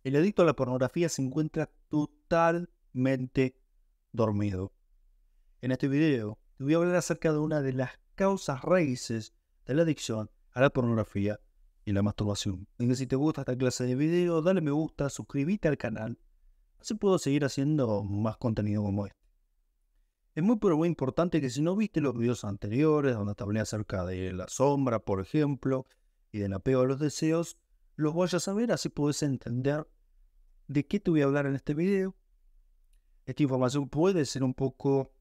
El adicto a la pornografía se encuentra totalmente dormido. En este video te voy a hablar acerca de una de las causas raíces de la adicción a la pornografía y la masturbación. Así que si te gusta esta clase de video, dale me gusta, suscríbete al canal, así puedo seguir haciendo más contenido como este. Es muy pero muy importante que si no viste los videos anteriores, donde te hablé acerca de la sombra, por ejemplo, y del apego a los deseos, los vayas a ver, así puedes entender de qué te voy a hablar en este video. Esta información puede ser un poco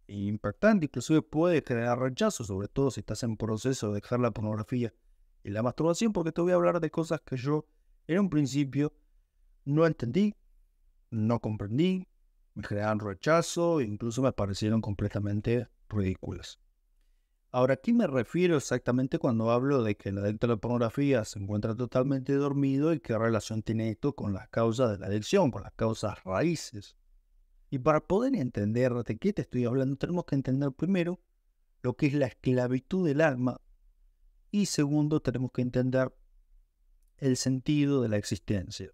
impactante, inclusive puede generar rechazo, sobre todo si estás en proceso de dejar la pornografía y la masturbación, porque te voy a hablar de cosas que yo en un principio no entendí, no comprendí, me generaron rechazo e incluso me parecieron completamente ridículas. Ahora, ¿a qué me refiero exactamente cuando hablo de que el adicto a la pornografía se encuentra totalmente dormido y qué relación tiene esto con las causas de la adicción, con las causas raíces? Y para poder entender de qué te estoy hablando, tenemos que entender primero lo que es la esclavitud del alma y segundo, tenemos que entender el sentido de la existencia,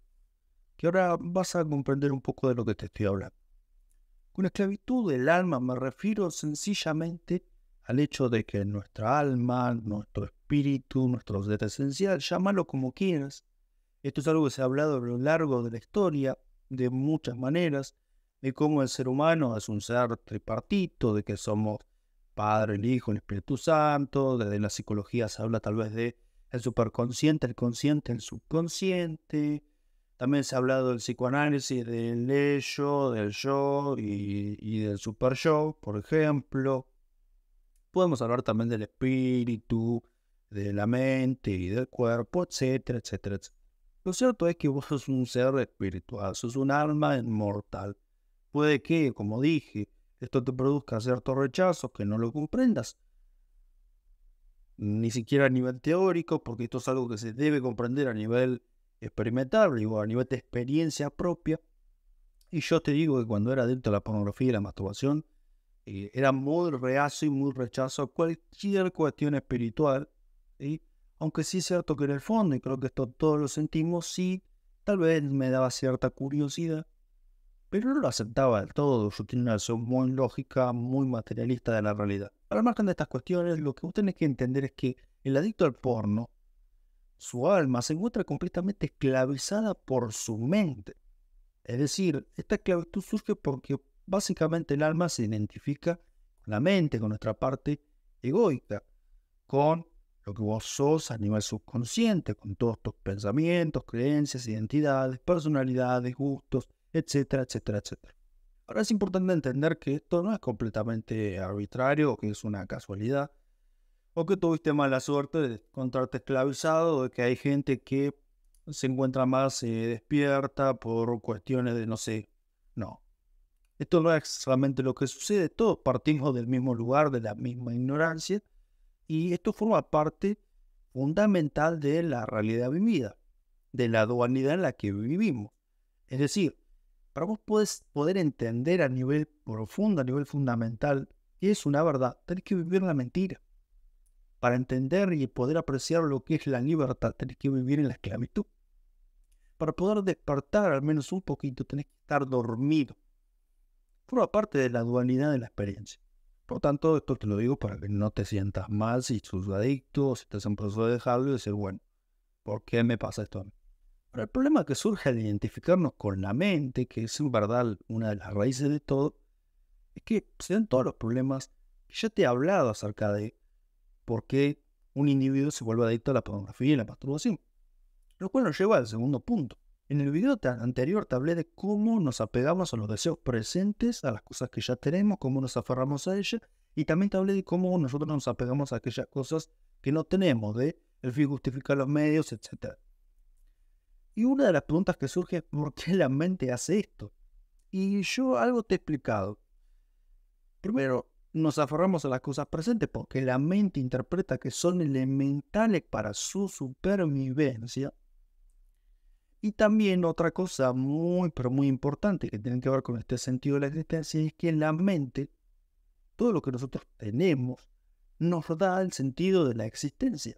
que ahora vas a comprender un poco de lo que te estoy hablando. Con esclavitud del alma me refiero sencillamente al hecho de que nuestra alma, nuestro espíritu, nuestro ser esencial, llámalo como quieras. Esto es algo que se ha hablado a lo largo de la historia de muchas maneras, de cómo el ser humano es un ser tripartito, de que somos Padre, el Hijo, el Espíritu Santo. Desde la psicología se habla tal vez de el superconsciente, el consciente, el subconsciente. También se ha hablado del psicoanálisis, del ello, del yo y del super yo, por ejemplo. Podemos hablar también del espíritu, de la mente y del cuerpo, etcétera, etcétera, etcétera. Lo cierto es que vos sos un ser espiritual, sos un alma inmortal. Puede que, como dije, esto te produzca cierto rechazo, que no lo comprendas, ni siquiera a nivel teórico, porque esto es algo que se debe comprender a nivel experimental, digo, a nivel de experiencia propia. Y yo te digo que cuando era adicto a la pornografía y la masturbación, era muy reacio y muy rechazo a cualquier cuestión espiritual, ¿sí? Aunque sí es cierto que en el fondo, y creo que esto todos lo sentimos, sí, tal vez me daba cierta curiosidad, pero no lo aceptaba del todo. Yo tenía una visión muy lógica, muy materialista de la realidad. Al margen de estas cuestiones, lo que vos tenés que entender es que el adicto al porno, su alma se encuentra completamente esclavizada por su mente. Es decir, esta esclavitud surge porque básicamente el alma se identifica con la mente, con nuestra parte egoica, con lo que vos sos a nivel subconsciente, con todos tus pensamientos, creencias, identidades, personalidades, gustos, etcétera, etcétera, etcétera. Ahora es importante entender que esto no es completamente arbitrario o que es una casualidad o que tuviste mala suerte de encontrarte esclavizado o de que hay gente que se encuentra más despierta por cuestiones de no sé. No, esto no es solamente lo que sucede, todos partimos del mismo lugar, de la misma ignorancia, y esto forma parte fundamental de la realidad vivida, de la dualidad en la que vivimos. Es decir, para vos poder entender a nivel profundo, a nivel fundamental, qué es una verdad, tenés que vivir la mentira. Para entender y poder apreciar lo que es la libertad, tenés que vivir en la esclavitud. Para poder despertar al menos un poquito, tenés que estar dormido. Forma parte de la dualidad de la experiencia. Por tanto, esto te lo digo para que no te sientas mal si sos adicto, si estás en proceso de dejarlo y decir, bueno, ¿por qué me pasa esto a mí? Pero el problema que surge al identificarnos con la mente, que es en verdad una de las raíces de todo, es que se dan todos los problemas que ya te he hablado acerca de por qué un individuo se vuelve adicto a la pornografía y la masturbación. Lo cual nos lleva al segundo punto. En el video anterior te hablé de cómo nos apegamos a los deseos presentes, a las cosas que ya tenemos, cómo nos aferramos a ellas, y también te hablé de cómo nosotros nos apegamos a aquellas cosas que no tenemos, de el fin justifica los medios, etc. Y una de las preguntas que surge es ¿por qué la mente hace esto? Y yo algo te he explicado. Primero, nos aferramos a las cosas presentes porque la mente interpreta que son elementales para su supervivencia. Y también otra cosa muy, pero muy importante que tiene que ver con este sentido de la existencia es que la mente, todo lo que nosotros tenemos, nos da el sentido de la existencia.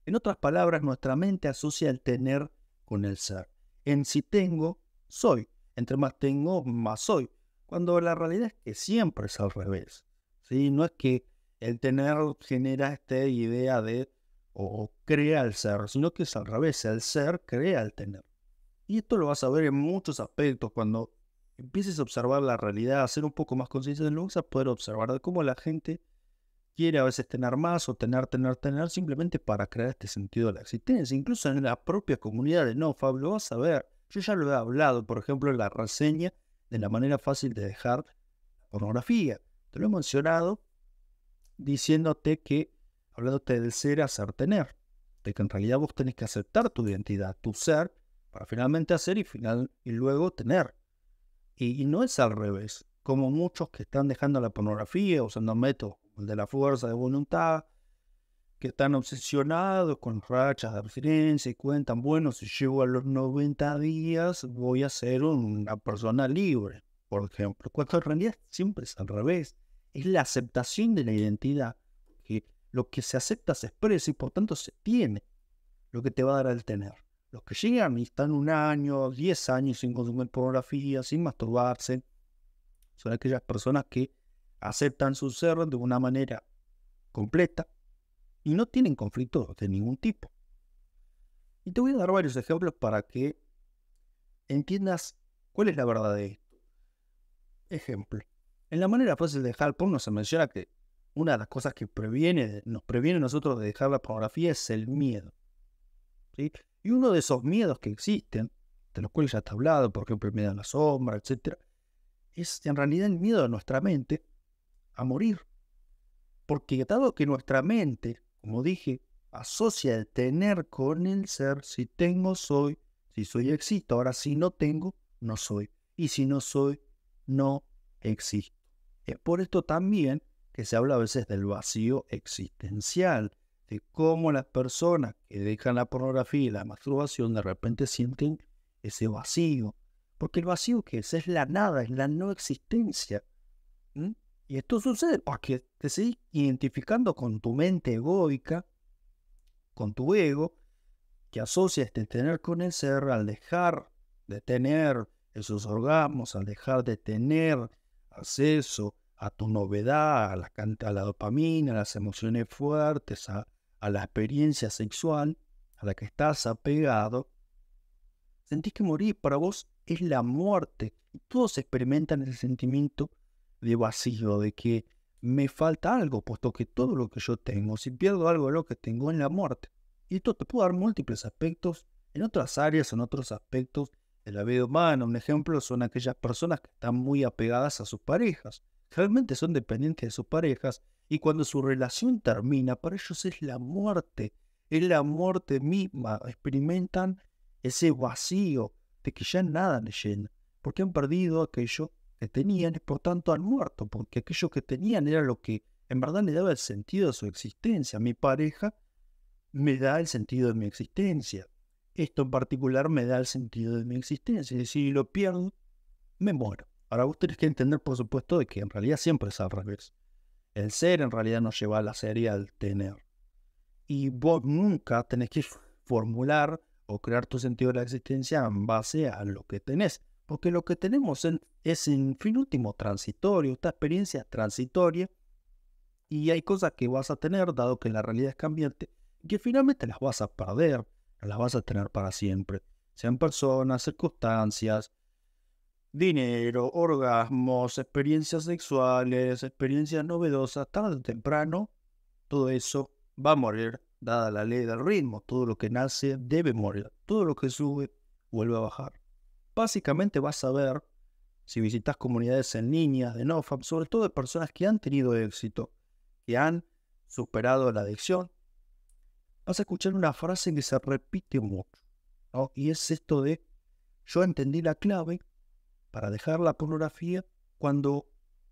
En otras palabras, nuestra mente asocia el tener con el ser. en si tengo, soy. Entre más tengo, más soy. Cuando la realidad es que siempre es al revés. ¿Sí? No es que el tener genera esta idea de o crea el ser, sino que es al revés. El ser crea el tener. Y esto lo vas a ver en muchos aspectos. Cuando empieces a observar la realidad, a ser un poco más consciente de lo vas a poder observar de cómo la gente quiere a veces tener más o tener, simplemente para crear este sentido de la existencia. Incluso en la propia comunidad de NoFap lo vas a ver. Yo ya lo he hablado, por ejemplo, en la reseña de la manera fácil de dejar la pornografía. Te lo he mencionado diciéndote que, hablándote del ser, hacer, tener. De que en realidad vos tenés que aceptar tu identidad, tu ser, para finalmente hacer y luego tener. Y no es al revés, como muchos que están dejando la pornografía usando métodos como el de la fuerza de voluntad, que están obsesionados con rachas de abstinencia y cuentan, bueno, si llego a los 90 días voy a ser una persona libre, por ejemplo, cuando en realidad siempre es al revés. Es la aceptación de la identidad, que lo que se acepta se expresa y por tanto se tiene, lo que te va a dar el tener. Los que llegan y están 1 año, 10 años sin consumir pornografía, sin masturbarse, son aquellas personas que aceptan su ser de una manera completa y no tienen conflictos de ningún tipo. Y te voy a dar varios ejemplos para que entiendas cuál es la verdad de esto. Ejemplo. En la manera fácil de dejar el porno se menciona que una de las cosas que nos previene a nosotros de dejar la pornografía es el miedo. ¿Sí? Y uno de esos miedos que existen, de los cuales ya está hablado, por ejemplo el miedo a la sombra, etc., es en realidad el miedo de nuestra mente a morir. Porque dado que nuestra mente, como dije, asocia el tener con el ser, si tengo, soy, si soy, existo. Ahora, si no tengo, no soy. Y si no soy, no existo. Es por esto también que se habla a veces del vacío existencial, de cómo las personas que dejan la pornografía y la masturbación de repente sienten ese vacío. Porque el vacío que es la nada, es la no existencia. ¿Mm? Y esto sucede porque te seguís identificando con tu mente egoica, con tu ego, que asocia este tener con el ser al dejar de tener esos orgasmos, al dejar de tener acceso a tu novedad, a la dopamina, a las emociones fuertes, a la experiencia sexual a la que estás apegado, sentís que morir para vos es la muerte. Y todos experimentan ese sentimiento de vacío, de que me falta algo, puesto que todo lo que yo tengo, si pierdo algo de lo que tengo, es la muerte. Y esto te puede dar múltiples aspectos en otras áreas, en otros aspectos de la vida humana. Un ejemplo son aquellas personas que están muy apegadas a sus parejas. Realmente son dependientes de sus parejas y cuando su relación termina, para ellos es la muerte misma. Experimentan ese vacío de que ya nada les llena, porque han perdido aquello que tenían y por tanto han muerto, porque aquello que tenían era lo que en verdad le daba el sentido de su existencia. Mi pareja me da el sentido de mi existencia. Esto en particular me da el sentido de mi existencia. Y si lo pierdo, me muero. Ahora vos tenés que entender, por supuesto, de que en realidad siempre es al revés. El ser en realidad nos lleva a la serie al tener. Y vos nunca tenés que formular o crear tu sentido de la existencia en base a lo que tenés. Porque lo que tenemos es en fin último transitorio, esta experiencia es transitoria y hay cosas que vas a tener, dado que la realidad es cambiante, y que finalmente las vas a perder, no las vas a tener para siempre. Sean personas, circunstancias, dinero, orgasmos, experiencias sexuales, experiencias novedosas, tarde o temprano, todo eso va a morir, dada la ley del ritmo. Todo lo que nace debe morir, todo lo que sube vuelve a bajar. Básicamente vas a ver, si visitas comunidades en línea de NoFap, sobre todo de personas que han tenido éxito, que han superado la adicción, vas a escuchar una frase que se repite mucho, ¿no? Y es esto de, yo entendí la clave para dejar la pornografía cuando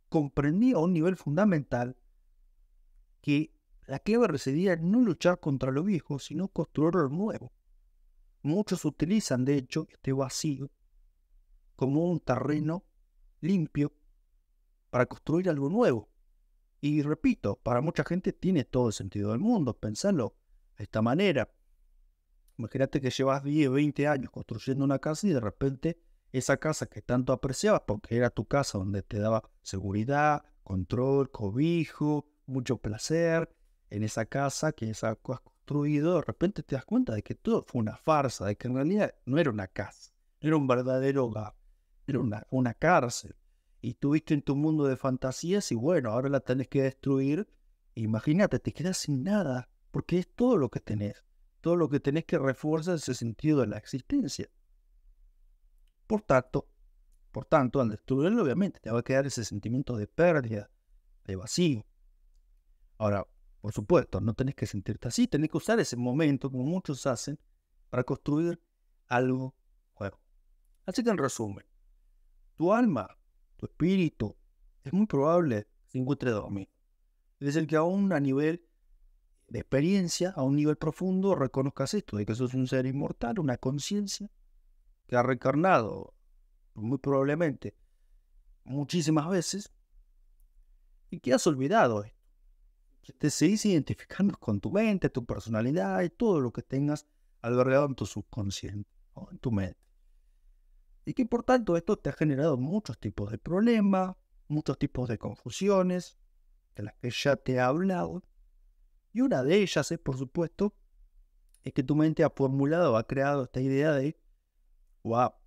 comprendí a un nivel fundamental que la clave residía en no luchar contra lo viejo, sino construir lo nuevo. Muchos utilizan, de hecho, este vacío como un terreno limpio para construir algo nuevo. Y repito, para mucha gente tiene todo el sentido del mundo, pensarlo de esta manera. Imagínate que llevas 10, 20 años construyendo una casa y de repente esa casa que tanto apreciabas porque era tu casa donde te daba seguridad, control, cobijo, mucho placer, en esa casa que has construido, de repente te das cuenta de que todo fue una farsa, de que en realidad no era una casa, no era un verdadero hogar, era una cárcel. Y tuviste en tu mundo de fantasías y bueno, ahora la tenés que destruir. Imagínate, te quedas sin nada, porque es todo lo que tenés. Todo lo que tenés que refuerza ese sentido de la existencia. Por tanto, al destruirlo, obviamente, te va a quedar ese sentimiento de pérdida, de vacío. Ahora, por supuesto, no tenés que sentirte así, tenés que usar ese momento, como muchos hacen, para construir algo nuevo. Así que en resumen, tu alma, tu espíritu, es muy probable que se encuentre dormido. Es decir, que aún a nivel de experiencia, a un nivel profundo, reconozcas esto, de que sos un ser inmortal, una conciencia que ha reencarnado muy probablemente muchísimas veces y que has olvidado esto. Que te seguís identificando con tu mente, tu personalidad y todo lo que tengas albergado en tu subconsciente, ¿no? En tu mente. Y que por tanto esto te ha generado muchos tipos de problemas, muchos tipos de confusiones, de las que ya te he hablado. Y una de ellas es, por supuesto, es que tu mente ha formulado, ha creado esta idea de, o ha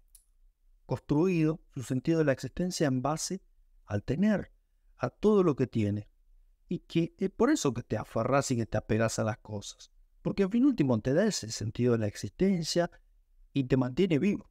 construido su sentido de la existencia en base al tener, a todo lo que tiene. Y que es por eso que te aferras y que te apegas a las cosas. Porque en fin último te da ese sentido de la existencia y te mantiene vivo.